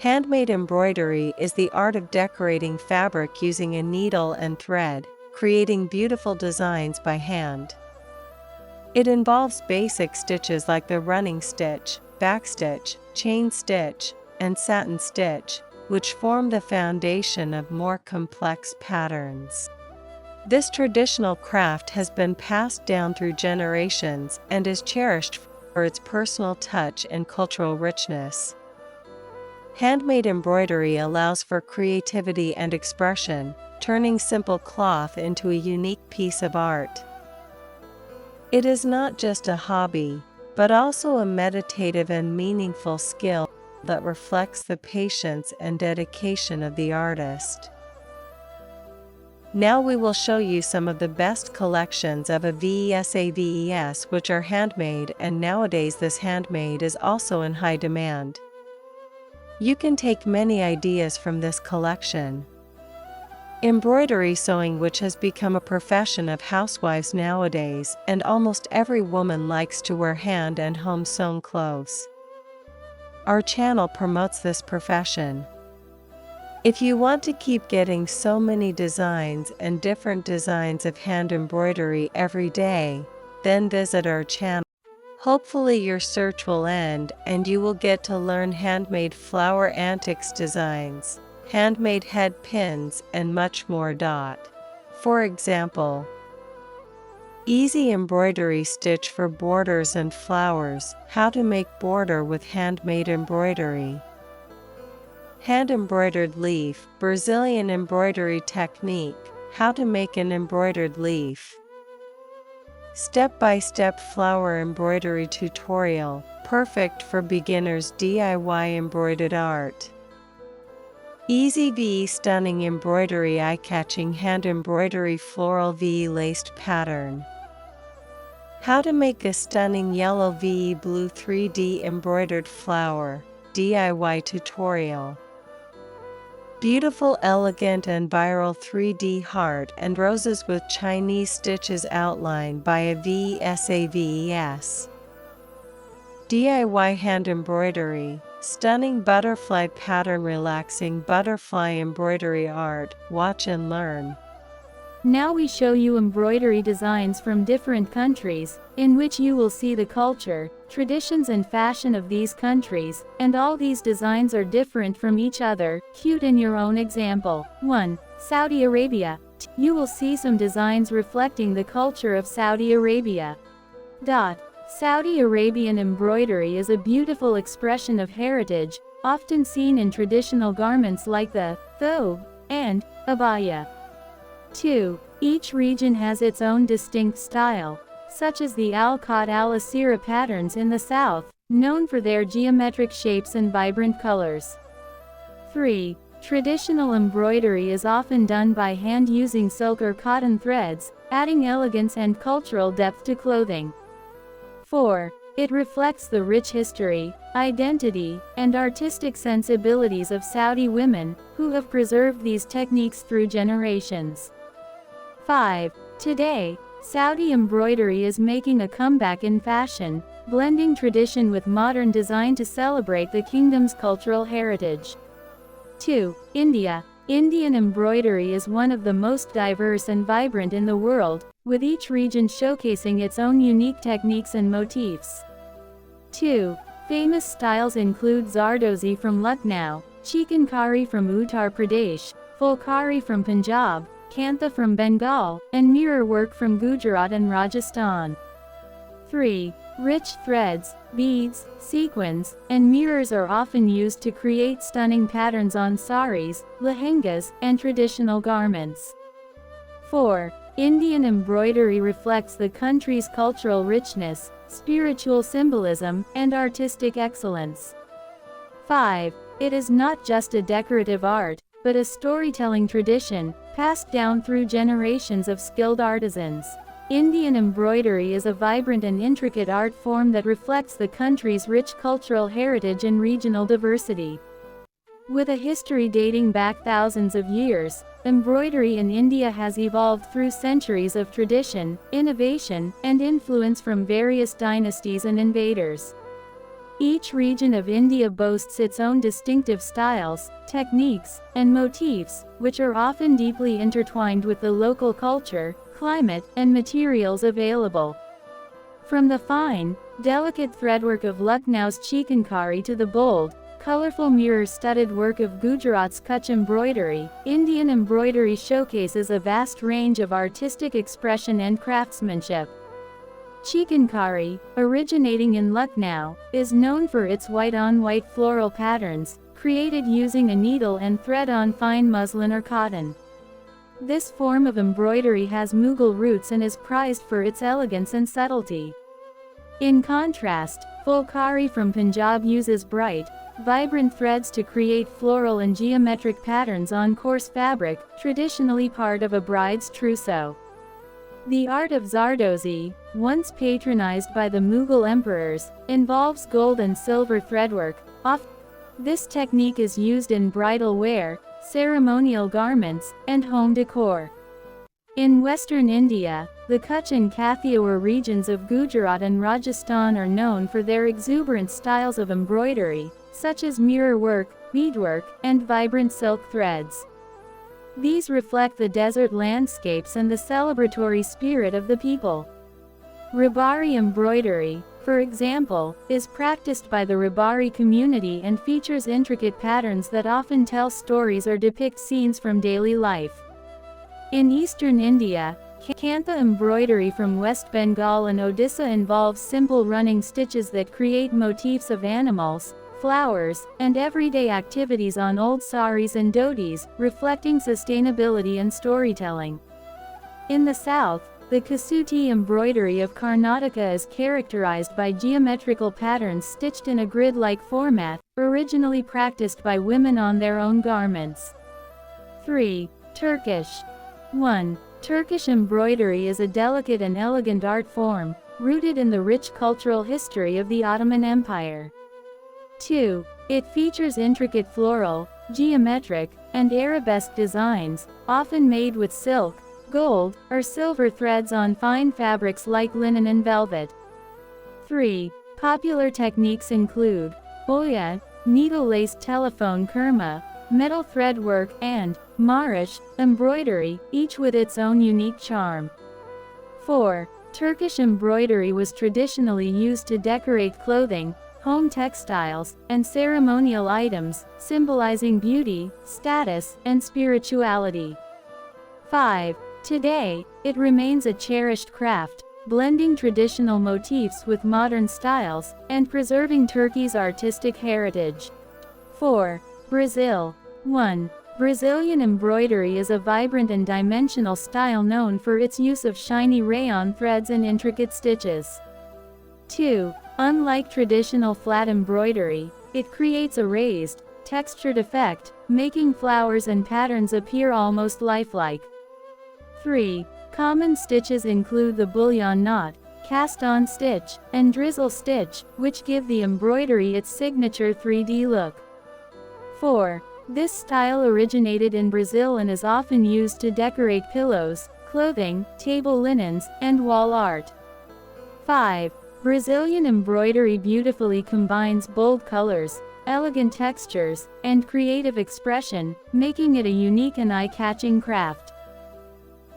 Handmade embroidery is the art of decorating fabric using a needle and thread, creating beautiful designs by hand. It involves basic stitches like the running stitch, backstitch, chain stitch, and satin stitch, which form the foundation of more complex patterns. This traditional craft has been passed down through generations and is cherished for its personal touch and cultural richness. Handmade embroidery allows for creativity and expression, turning simple cloth into a unique piece of art. It is not just a hobby, but also a meditative and meaningful skill that reflects the patience and dedication of the artist. Now we will show you some of the best collections of a VES which are handmade, and nowadays this handmade is also in high demand. You can take many ideas from this collection. Embroidery sewing, which has become a profession of housewives nowadays, and almost every woman likes to wear hand and home sewn clothes. Our channel promotes this profession. If you want to keep getting so many designs and different designs of hand embroidery every day, then visit our channel. Hopefully your search will end and you will get to learn handmade flower antiques designs, handmade head pins, and much more. For example, easy embroidery stitch for borders and flowers, how to make border with handmade embroidery. Hand embroidered leaf, Brazilian embroidery technique, how to make an embroidered leaf. Step-by-step flower embroidery tutorial, perfect for beginners. DIY embroidered art. Easy VE stunning embroidery, eye-catching hand embroidery floral VE laced pattern. How to make a stunning yellow VE blue 3D embroidered flower, DIY tutorial. Beautiful, elegant and viral 3D heart and roses with Chinese stitches outlined by a VES. DIY hand embroidery, stunning butterfly pattern, relaxing butterfly embroidery art, watch and learn. Now we show you embroidery designs from different countries, in which you will see the culture, traditions and fashion of these countries, and all these designs are different from each other. Cute in your own example. 1. Saudi Arabia. You will see some designs reflecting the culture of Saudi Arabia. Saudi Arabian embroidery is a beautiful expression of heritage, often seen in traditional garments like the thobe and abaya. 2. Each region has its own distinct style, such as the Al-Qad al-Asira patterns in the south, known for their geometric shapes and vibrant colors. 3. Traditional embroidery is often done by hand using silk or cotton threads, adding elegance and cultural depth to clothing. 4. It reflects the rich history, identity, and artistic sensibilities of Saudi women, who have preserved these techniques through generations. 5. Today, Saudi embroidery is making a comeback in fashion, blending tradition with modern design to celebrate the kingdom's cultural heritage. 2. India. Indian embroidery is one of the most diverse and vibrant in the world, with each region showcasing its own unique techniques and motifs. 2. Famous styles include Zardozi from Lucknow, Chikankari from Uttar Pradesh, Fulkari from Punjab, Kantha from Bengal, and mirror work from Gujarat and Rajasthan. 3. Rich threads, beads, sequins, and mirrors are often used to create stunning patterns on saris, lehengas, and traditional garments. 4. Indian embroidery reflects the country's cultural richness, spiritual symbolism, and artistic excellence. 5. It is not just a decorative art, but a storytelling tradition, passed down through generations of skilled artisans. Indian embroidery is a vibrant and intricate art form that reflects the country's rich cultural heritage and regional diversity. With a history dating back thousands of years, embroidery in India has evolved through centuries of tradition, innovation, and influence from various dynasties and invaders. Each region of India boasts its own distinctive styles, techniques, and motifs, which are often deeply intertwined with the local culture, climate, and materials available. From the fine, delicate threadwork of Lucknow's chikankari to the bold, colorful mirror-studded work of Gujarat's Kutch embroidery, Indian embroidery showcases a vast range of artistic expression and craftsmanship. Chikankari, originating in Lucknow, is known for its white-on-white floral patterns, created using a needle and thread on fine muslin or cotton. This form of embroidery has Mughal roots and is prized for its elegance and subtlety. In contrast, Fulkari from Punjab uses bright, vibrant threads to create floral and geometric patterns on coarse fabric, traditionally part of a bride's trousseau. The art of Zardozi, once patronized by the Mughal emperors, involves gold and silver threadwork. This technique is used in bridal wear, ceremonial garments, and home decor. In western India, the Kutch and Kathiawar regions of Gujarat and Rajasthan are known for their exuberant styles of embroidery, such as mirror work, beadwork, and vibrant silk threads. These reflect the desert landscapes and the celebratory spirit of the people. Rabari embroidery, for example, is practiced by the Rabari community and features intricate patterns that often tell stories or depict scenes from daily life. In eastern India, Kantha embroidery from West Bengal and Odisha involves simple running stitches that create motifs of animals, flowers, and everyday activities on old saris and dhotis, reflecting sustainability and storytelling. In the south, the Kasuti embroidery of Karnataka is characterized by geometrical patterns stitched in a grid-like format, originally practiced by women on their own garments. 3. Turkish. 1. Turkish embroidery is a delicate and elegant art form, rooted in the rich cultural history of the Ottoman Empire. 2. It features intricate floral, geometric, and arabesque designs, often made with silk, gold, or silver threads on fine fabrics like linen and velvet. 3. Popular techniques include boya, needle-laced telephone kerma, metal thread work, and marish embroidery, each with its own unique charm. 4. Turkish embroidery was traditionally used to decorate clothing, home textiles, and ceremonial items, symbolizing beauty, status, and spirituality. 5. Today, it remains a cherished craft, blending traditional motifs with modern styles, and preserving Turkey's artistic heritage. 4. Brazil. 1. Brazilian embroidery is a vibrant and dimensional style known for its use of shiny rayon threads and intricate stitches. 2. Unlike traditional flat embroidery, it creates a raised, textured effect, making flowers and patterns appear almost lifelike. 3. Common stitches include the bullion knot, cast-on stitch, and drizzle stitch, which give the embroidery its signature 3D look. 4. This style originated in Brazil and is often used to decorate pillows, clothing, table linens, and wall art. 5. Brazilian embroidery beautifully combines bold colors, elegant textures, and creative expression, making it a unique and eye-catching craft.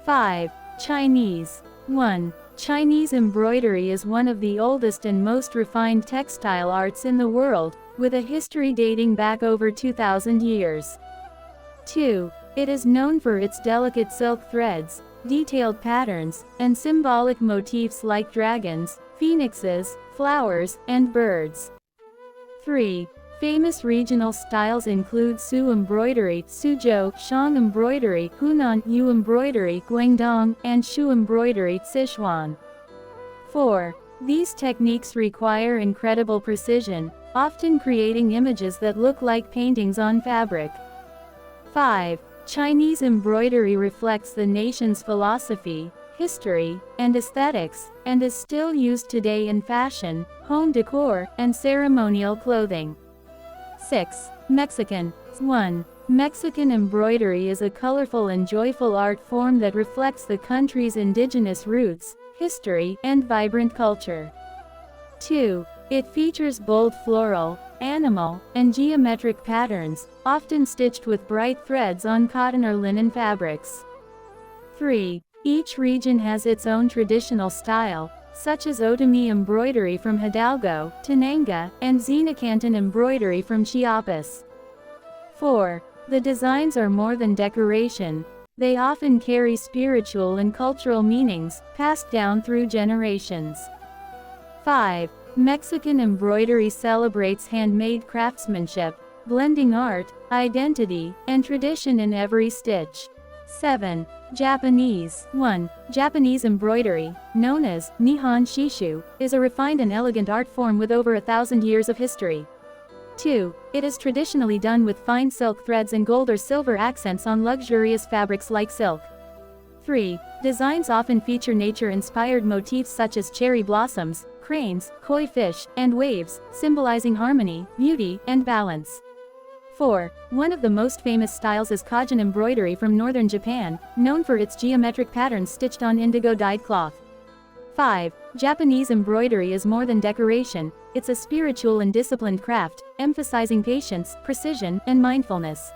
5. Chinese. 1. Chinese embroidery is one of the oldest and most refined textile arts in the world, with a history dating back over 2,000 years. 2. It is known for its delicate silk threads, detailed patterns, and symbolic motifs like dragons, phoenixes, flowers, and birds. 3. Famous regional styles include Su embroidery, Suzhou, Shang embroidery, Hunan, Yu embroidery, Guangdong, and Shu embroidery, Sichuan. 4. These techniques require incredible precision, often creating images that look like paintings on fabric. 5. Chinese embroidery reflects the nation's philosophy, history, and aesthetics, and is still used today in fashion, home decor, and ceremonial clothing. 6. Mexican. 1. Mexican embroidery is a colorful and joyful art form that reflects the country's indigenous roots, history, and vibrant culture. 2. It features bold floral, animal, and geometric patterns, often stitched with bright threads on cotton or linen fabrics. 3. Each region has its own traditional style, such as Otomi embroidery from Hidalgo, Tenanga, and Xenacantan embroidery from Chiapas. 4. The designs are more than decoration. They often carry spiritual and cultural meanings, passed down through generations. 5. Mexican embroidery celebrates handmade craftsmanship, blending art, identity, and tradition in every stitch. 7. Japanese. 1. Japanese embroidery, known as Nihon Shishu, is a refined and elegant art form with over 1,000 years of history. 2. It is traditionally done with fine silk threads and gold or silver accents on luxurious fabrics like silk. 3. Designs often feature nature-inspired motifs such as cherry blossoms, cranes, koi fish, and waves, symbolizing harmony, beauty, and balance. 4. One of the most famous styles is Kajin embroidery from northern Japan, known for its geometric patterns stitched on indigo-dyed cloth. 5. Japanese embroidery is more than decoration, it's a spiritual and disciplined craft, emphasizing patience, precision, and mindfulness.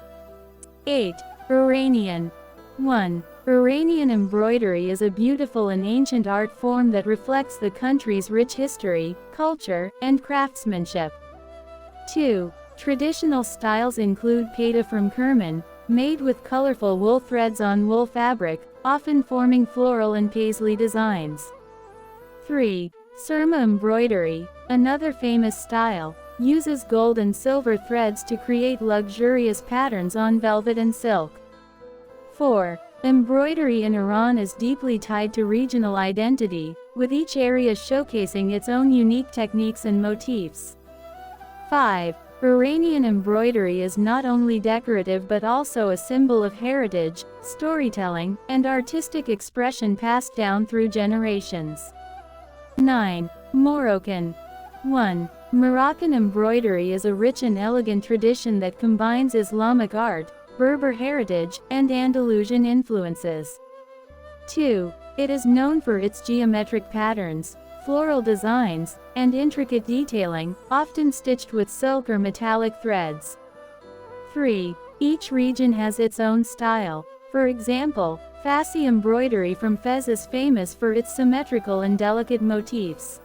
8. Iranian. 1. Iranian embroidery is a beautiful and ancient art form that reflects the country's rich history, culture, and craftsmanship. 2. Traditional styles include paita from Kerman, made with colorful wool threads on wool fabric, often forming floral and paisley designs. 3. Surma embroidery, another famous style, uses gold and silver threads to create luxurious patterns on velvet and silk. 4. Embroidery in Iran is deeply tied to regional identity, with each area showcasing its own unique techniques and motifs. 5. Iranian embroidery is not only decorative but also a symbol of heritage, storytelling, and artistic expression passed down through generations. 9. Moroccan. 1. Moroccan embroidery is a rich and elegant tradition that combines Islamic art, Berber heritage, and Andalusian influences. 2. It is known for its geometric patterns, floral designs, and intricate detailing, often stitched with silk or metallic threads. 3. Each region has its own style. For example, Fassi embroidery from Fez is famous for its symmetrical and delicate motifs.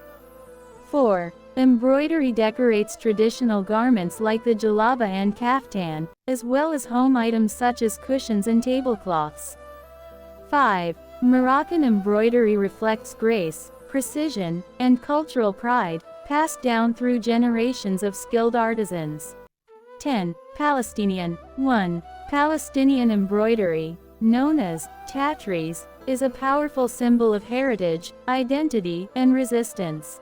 4. Embroidery decorates traditional garments like the jalaba and kaftan, as well as home items such as cushions and tablecloths. 5. Moroccan embroidery reflects grace, precision, and cultural pride, passed down through generations of skilled artisans. 10. Palestinian. 1. Palestinian embroidery, known as tatreez, is a powerful symbol of heritage, identity, and resistance.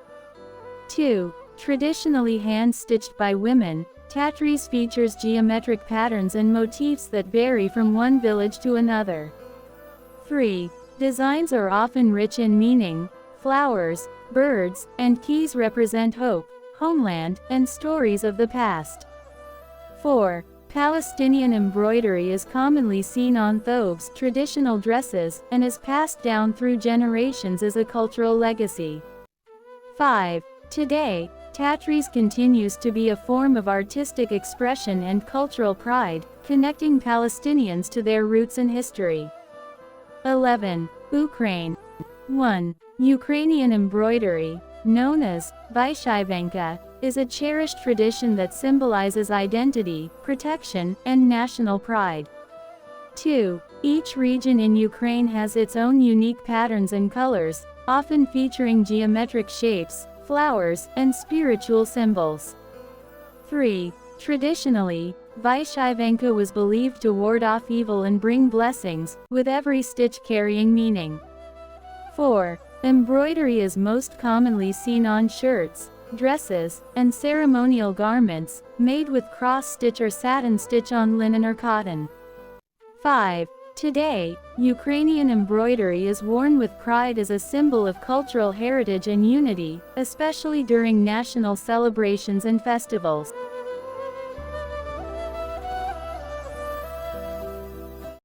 2. Traditionally hand-stitched by women, tatreez features geometric patterns and motifs that vary from one village to another. 3. Designs are often rich in meaning. Flowers, birds, and keys represent hope, homeland, and stories of the past. 4. Palestinian embroidery is commonly seen on thobes, traditional dresses, and is passed down through generations as a cultural legacy. 5. Today, tatreez continues to be a form of artistic expression and cultural pride, connecting Palestinians to their roots and history. 11. Ukraine. 1. Ukrainian embroidery, known as Vyshyvanka, is a cherished tradition that symbolizes identity, protection, and national pride. 2. Each region in Ukraine has its own unique patterns and colors, often featuring geometric shapes, flowers, and spiritual symbols. 3. Traditionally, Vyshyvanka was believed to ward off evil and bring blessings, with every stitch carrying meaning. 4. Embroidery is most commonly seen on shirts, dresses, and ceremonial garments, made with cross-stitch or satin stitch on linen or cotton. 5. Today, Ukrainian embroidery is worn with pride as a symbol of cultural heritage and unity, especially during national celebrations and festivals.